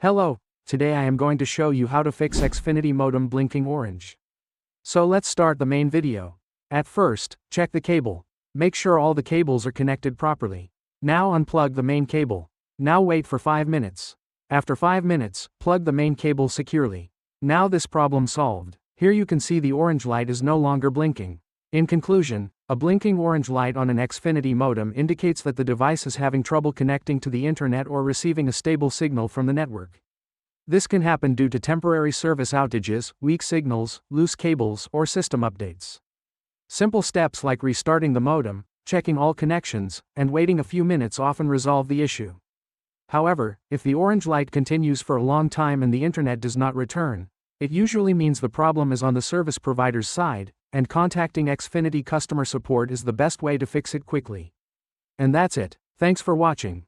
Hello, today I am going to show you how to fix Xfinity modem blinking orange. So let's start the main video. At first, check the cable. Make sure all the cables are connected properly. Now unplug the main cable. Now wait for 5 minutes. After 5 minutes, plug the main cable securely. Now this problem solved. Here you can see the orange light is no longer blinking. In conclusion, a blinking orange light on an Xfinity modem indicates that the device is having trouble connecting to the internet or receiving a stable signal from the network. This can happen due to temporary service outages, weak signals, loose cables, or system updates. Simple steps like restarting the modem, checking all connections, and waiting a few minutes often resolve the issue. However, if the orange light continues for a long time and the internet does not return, it usually means the problem is on the service provider's side, and contacting Xfinity customer support is the best way to fix it quickly. And that's it. Thanks for watching.